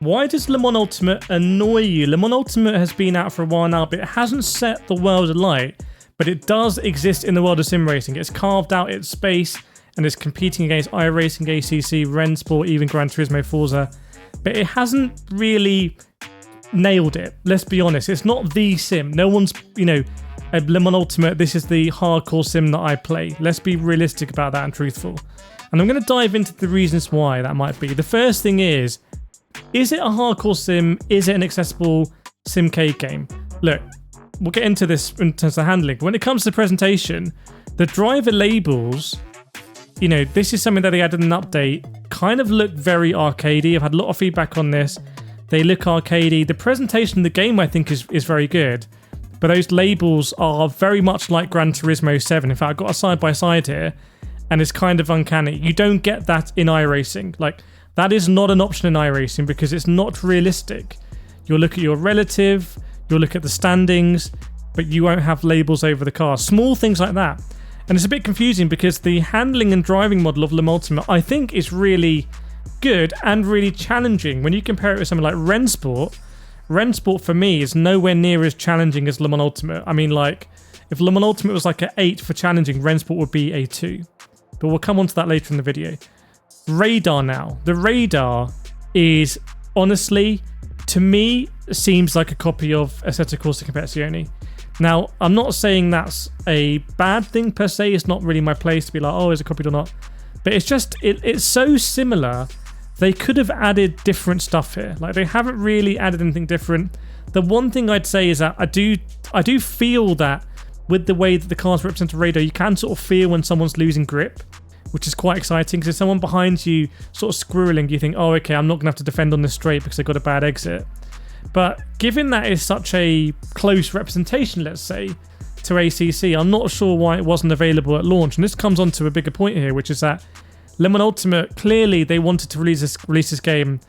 Why does Le Mans Ultimate annoy you? Le Mans Ultimate has been out for a while now, but it hasn't set the world alight. But it does exist in the world of sim racing. It's carved out its space and is competing against iRacing, ACC, Rennsport, even Gran Turismo, Forza. But it hasn't really nailed it. Let's be honest. It's not the sim. No one's, a Le Mans Ultimate, this is the hardcore sim that I play. Let's be realistic about that and truthful. And I'm going to dive into the reasons why that might be. The first thing is it a hardcore sim? Is it an accessible simcade game? Look, we'll get into this in terms of handling. When it comes to presentation, the driver labels, this is something that they added in an update, kind of look very arcadey. I've had a lot of feedback on this. They look arcadey. The presentation of the game, I think, is very good. But those labels are very much like Gran Turismo 7. In fact, I've got a side-by-side here, and it's kind of uncanny. You don't get that in iRacing. Like, that is not an option in iRacing because it's not realistic. You'll look at your relative, you'll look at the standings, but you won't have labels over the car. Small things like that. And it's a bit confusing because the handling and driving model of Le Mans Ultimate, I think, is really good and really challenging. When you compare it with something like Rennsport for me is nowhere near as challenging as Le Mans Ultimate. I mean, like, if Le Mans Ultimate was like an 8 for challenging, Rennsport would be a 2. But we'll come on to that later in the video. Radar now. The radar is, honestly, to me, seems like a copy of Assetto Corsa Competizione. Now, I'm not saying that's a bad thing per se. It's not really my place to be like, oh, is it copied or not? But it's just, it's so similar. They could have added different stuff here. Like, they haven't really added anything different. The one thing I'd say is that I do feel that with the way that the cars represent a radar, you can sort of feel when someone's losing grip, which is quite exciting. Because if someone behind you sort of squirreling, you think, oh, okay, I'm not going to have to defend on this straight because they've got a bad exit. But given that is such a close representation, let's say, to ACC, I'm not sure why it wasn't available at launch. And this comes on to a bigger point here, which is that Le Mans Ultimate, clearly they wanted to release this game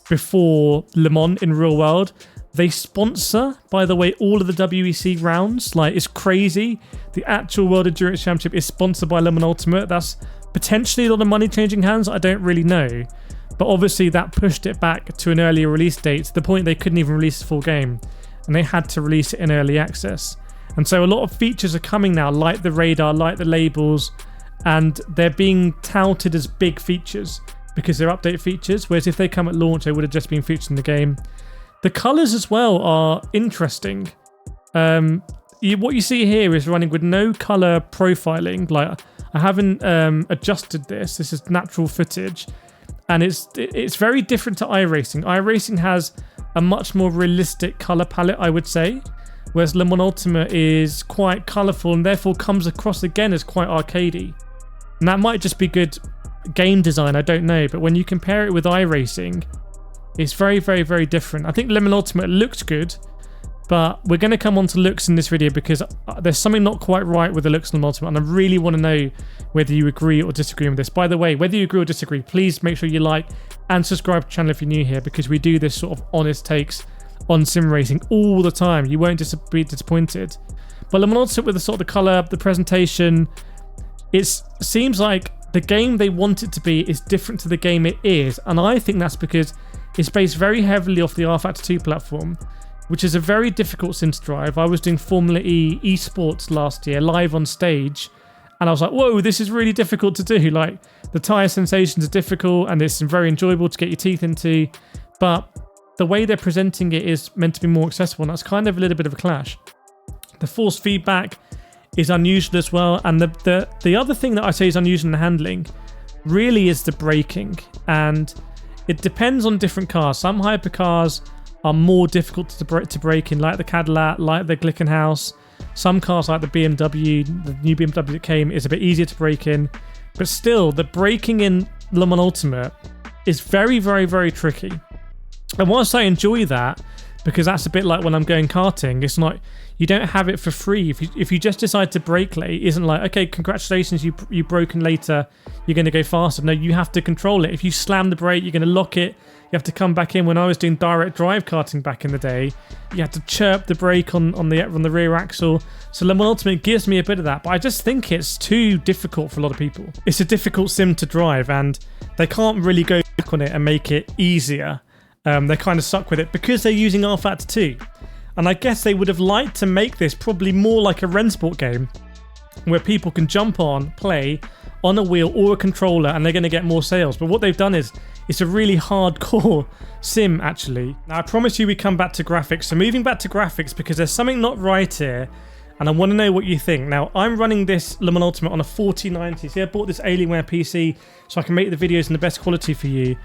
before Le Mans in real world. They sponsor, by the way, all of the WEC rounds. Like, it's crazy. The actual World Endurance Championship is sponsored by Le Mans Ultimate. That's potentially a lot of money changing hands. I don't really know. But obviously that pushed it back to an earlier release date to the point they couldn't even release the full game. And they had to release it in early access. And so a lot of features are coming now, like the radar, like the labels, and they're being touted as big features because they're update features, whereas if they come at launch, they would have just been featured in the game. The colours as well are interesting. What you see here is running with no colour profiling. Like, I haven't adjusted this. This is natural footage. And it's very different to iRacing. iRacing has a much more realistic colour palette, I would say, whereas Le Mans Ultimate is quite colourful and therefore comes across again as quite arcadey. And that might just be good game design, I don't know. But when you compare it with iRacing, it's very, very, very different. I think Le Mans Ultimate looks good, but we're going to come on to looks in this video because there's something not quite right with the looks of Le Mans Ultimate, and I really want to know whether you agree or disagree with this. By the way, whether you agree or disagree, please make sure you like and subscribe to the channel if you're new here, because we do this sort of honest takes on sim racing all the time. You won't be disappointed. But Le Mans Ultimate, with the sort of the colour, the presentation, it seems like the game they want it to be is different to the game it is, and I think that's because it's based very heavily off the R Factor 2 platform, which is a very difficult sim to drive. I was doing Formula E esports last year, live on stage, and I was like, whoa, this is really difficult to do. Like, the tyre sensations are difficult, and it's very enjoyable to get your teeth into, but the way they're presenting it is meant to be more accessible, and that's kind of a little bit of a clash. The force feedback is unusual as well, and the other thing that I say is unusual in the handling really is the braking, and it depends on different cars. Some hypercars are more difficult to brake in, like the Cadillac, like the Glickenhaus. Some cars like the BMW, the new BMW that came, is a bit easier to brake in, but still, the braking in Le Mans Ultimate is very, very, very tricky. And whilst I enjoy that, because that's a bit like when I'm going karting, it's not, you don't have it for free. If you just decide to brake late, it isn't like, okay, congratulations, you broken later, you're going to go faster. No, you have to control it. If you slam the brake, you're going to lock it. You have to come back in. When I was doing direct drive karting back in the day, you had to chirp the brake on the rear axle. So Le Mans Ultimate gives me a bit of that, but I just think it's too difficult for a lot of people. It's a difficult sim to drive, and they can't really go back on it and make it easier. They're kind of stuck with it because they're using R-Factor 2. And I guess they would have liked to make this probably more like a Rennsport game where people can jump on, play on a wheel or a controller, and they're going to get more sales. But what they've done is it's a really hardcore sim, actually. Now, I promise you we come back to graphics. So moving back to graphics because there's something not right here, and I want to know what you think. Now, I'm running this Le Mans Ultimate on a 4090. See, I bought this Alienware PC so I can make the videos in the best quality for you.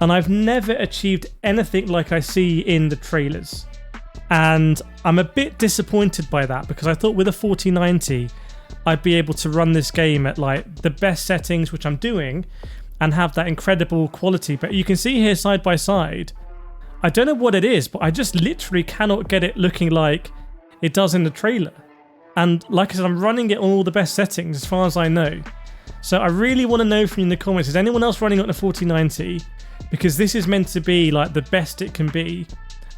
And I've never achieved anything like I see in the trailers. And I'm a bit disappointed by that because I thought with a 4090, I'd be able to run this game at like the best settings, which I'm doing, and have that incredible quality. But you can see here side by side, I don't know what it is, but I just literally cannot get it looking like it does in the trailer. And like I said, I'm running it on all the best settings as far as I know. So I really want to know from you in the comments, is anyone else running it on a 4090? Because this is meant to be like the best it can be.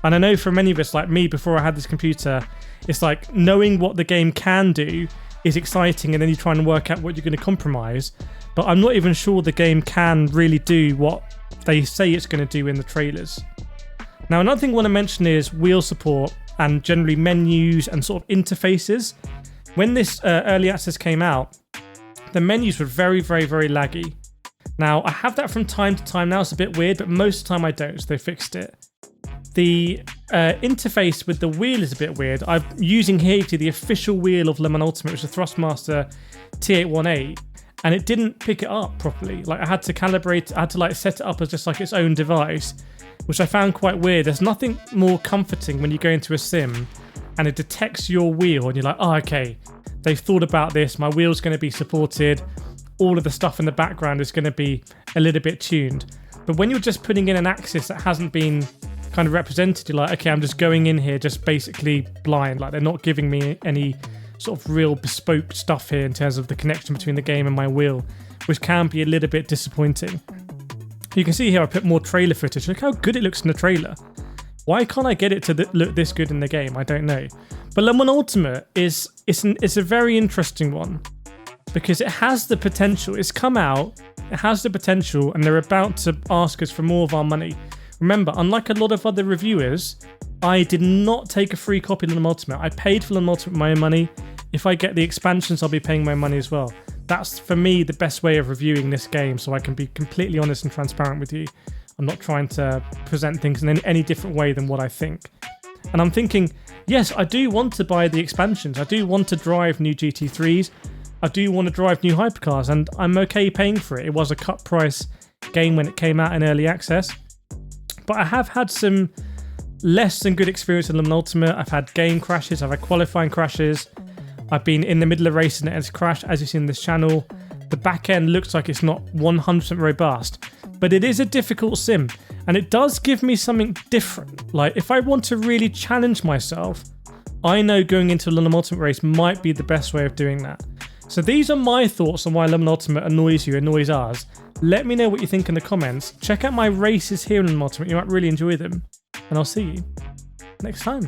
And I know for many of us, like me, before I had this computer, it's like knowing what the game can do is exciting, and then you try and work out what you're going to compromise. But I'm not even sure the game can really do what they say it's going to do in the trailers. Now, another thing I want to mention is wheel support and generally menus and sort of interfaces. When this early access came out, the menus were very, very, very laggy. Now, I have that from time to time now. It's a bit weird, but most of the time I don't, so they fixed it. The interface with the wheel is a bit weird. I'm using here the official wheel of Le Mans Ultimate, which is a Thrustmaster T818, and it didn't pick it up properly. Like I had to calibrate, I had to like set it up as just like its own device, which I found quite weird. There's nothing more comforting when you go into a sim and it detects your wheel and you're like, oh, okay, they've thought about this. My wheel's going to be supported. All of the stuff in the background is going to be a little bit tuned. But when you're just putting in an axis that hasn't been kind of represented, you're like, okay, I'm just going in here just basically blind. Like they're not giving me any sort of real bespoke stuff here in terms of the connection between the game and my wheel, which can be a little bit disappointing. You can see here I put more trailer footage. Look how good it looks in the trailer. Why can't I get it to look this good in the game? I don't know. But Le Mans Ultimate is a very interesting one because it has the potential. It's come out, it has the potential, and they're about to ask us for more of our money. Remember, unlike a lot of other reviewers, I did not take a free copy of Le Mans Ultimate. I paid for Le Mans Ultimate with my own money. If I get the expansions, I'll be paying my money as well. That's, for me, the best way of reviewing this game, so I can be completely honest and transparent with you. I'm not trying to present things in any different way than what I think. And I'm thinking, yes, I do want to buy the expansions. I do want to drive new GT3s. I do want to drive new hypercars, and I'm okay paying for it. It was a cut price game when it came out in early access. But I have had some less than good experience in Le Mans Ultimate. I've had game crashes, I've had qualifying crashes. I've been in the middle of racing and it's crashed, as you see in this channel. The back end looks like it's not 100% robust, but it is a difficult sim, and it does give me something different. Like, if I want to really challenge myself, I know going into a Le Mans Ultimate race might be the best way of doing that. So these are my thoughts on why Le Mans Ultimate annoys you, annoys us. Let me know what you think in the comments. Check out my races here in Le Mans Ultimate, you might really enjoy them. And I'll see you next time.